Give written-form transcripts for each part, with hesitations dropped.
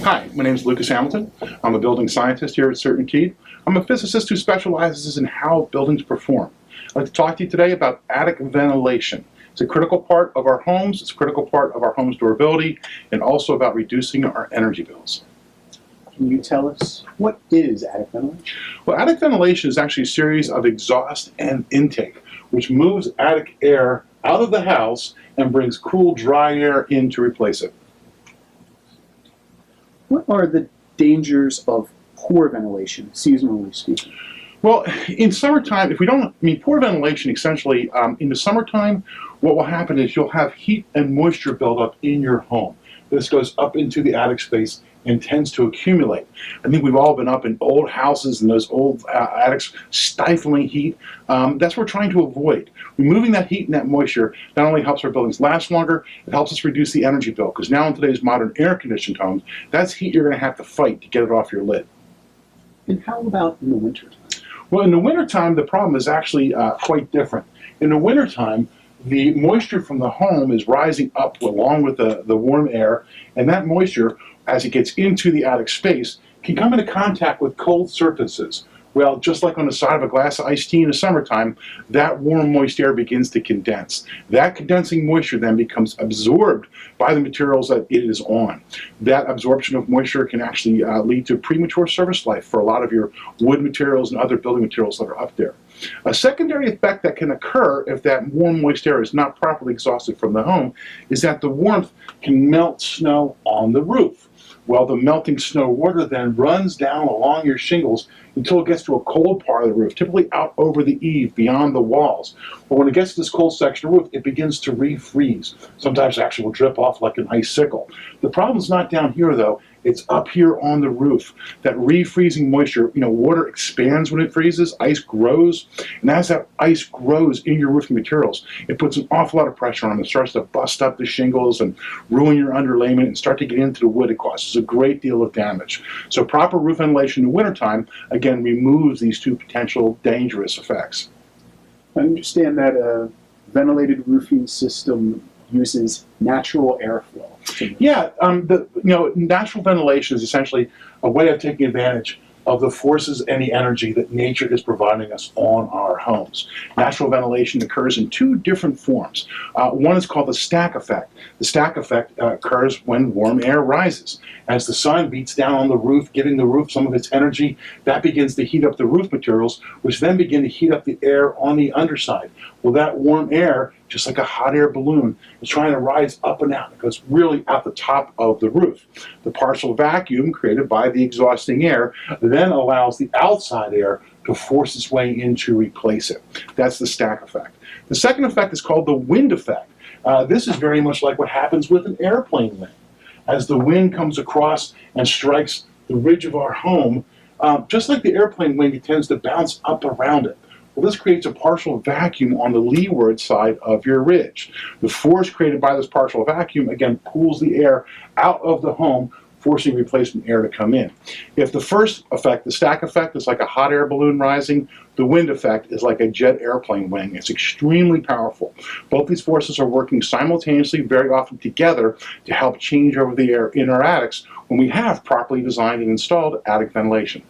Hi, my name is Lucas Hamilton. I'm a building scientist here at CertainTeed. I'm a physicist who specializes in how buildings perform. I'd like to talk to you today about attic ventilation. It's a critical part of our homes, it's a critical part of our home's durability, and also about reducing our energy bills. Can you tell us what is attic ventilation? Well, attic ventilation is actually a series of exhaust and intake, which moves attic air out of the house and brings cool, dry air in to replace it. What are the dangers of poor ventilation, seasonally speaking? Well, in summertime, poor ventilation essentially, in the summertime, what will happen is you'll have heat and moisture buildup in your home. This goes up into the attic space and tends to accumulate. I think we've all been up in old houses and those old attics stifling heat. That's what we're trying to avoid. Removing that heat and that moisture not only helps our buildings last longer, it helps us reduce the energy bill, because now in today's modern air-conditioned homes, that's heat you're going to have to fight to get it off your lid. And how about in the wintertime? Well, in the wintertime, the problem is actually quite different. In the wintertime, the moisture from the home is rising up along with the warm air, and that moisture, as it gets into the attic space, can come into contact with cold surfaces. Well, just like on the side of a glass of iced tea in the summertime, that warm, moist air begins to condense. That condensing moisture then becomes absorbed by the materials that it is on. That absorption of moisture can actually lead to premature service life for a lot of your wood materials and other building materials that are up there. A secondary effect that can occur if that warm, moist air is not properly exhausted from the home is that the warmth can melt snow on the roof. Well, the melting snow water then runs down along your shingles until it gets to a cold part of the roof, typically out over the eave, beyond the walls. But when it gets to this cold section of the roof, it begins to refreeze. Sometimes it actually will drip off like an icicle. The problem's not down here, though. It's up here on the roof. That refreezing moisture, water expands when it freezes, ice grows, and as that ice grows in your roofing materials, it puts an awful lot of pressure on it. It starts to bust up the shingles and ruin your underlayment and start to get into the wood. It causes a great deal of damage. So proper roof ventilation in the wintertime, again, removes these two potential dangerous effects. I understand that a ventilated roofing system uses natural airflow. Yeah, natural ventilation is essentially a way of taking advantage of the forces and the energy that nature is providing us on our homes. Natural ventilation occurs in two different forms. One is called the stack effect. The stack effect occurs when warm air rises. As the sun beats down on the roof, giving the roof some of its energy, that begins to heat up the roof materials, which then begin to heat up the air on the underside. Well, that warm air, just like a hot air balloon, is trying to rise up and out. It goes really at the top of the roof. The partial vacuum created by the exhausting air then allows the outside air to force its way in to replace it. That's the stack effect. The second effect is called the wind effect. This is very much like what happens with an airplane wing. As the wind comes across and strikes the ridge of our home, just like the airplane wing, it tends to bounce up around it. Well, this creates a partial vacuum on the leeward side of your ridge. The force created by this partial vacuum, again, pulls the air out of the home, forcing replacement air to come in. If the first effect, the stack effect, is like a hot air balloon rising, the wind effect is like a jet airplane wing. It's extremely powerful. Both these forces are working simultaneously, very often together, to help change over the air in our attics when we have properly designed and installed attic ventilation.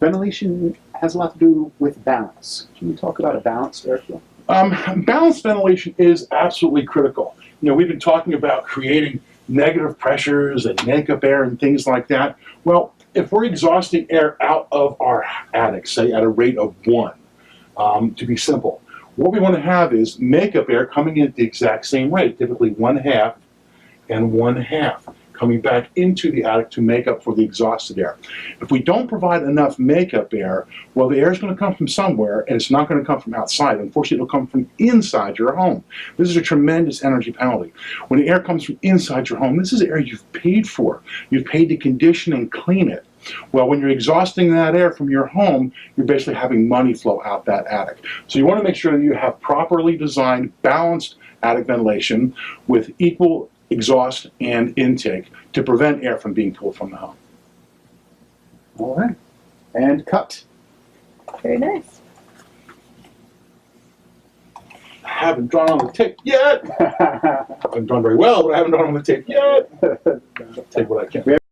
Ventilation has a lot to do with balance. Can you talk about a balanced airflow? Balanced ventilation is absolutely critical. We've been talking about creating negative pressures and makeup air and things like that. Well, if we're exhausting air out of our attic, say at a rate of 1, to be simple, what we want to have is makeup air coming in at the exact same rate, typically 1/2 and 1/2. Coming back into the attic to make up for the exhausted air. If we don't provide enough makeup air, well, the air is going to come from somewhere, and it's not going to come from outside. Unfortunately, it'll come from inside your home. This is a tremendous energy penalty. When the air comes from inside your home, this is air you've paid for. You've paid to condition and clean it. Well, when you're exhausting that air from your home, you're basically having money flow out that attic. So you want to make sure that you have properly designed, balanced attic ventilation with equal exhaust and intake to prevent air from being pulled from the home. All right. And cut. Very nice. I haven't drawn on the tape yet. I haven't drawn very well, but I haven't drawn on the tape yet. Take what I can.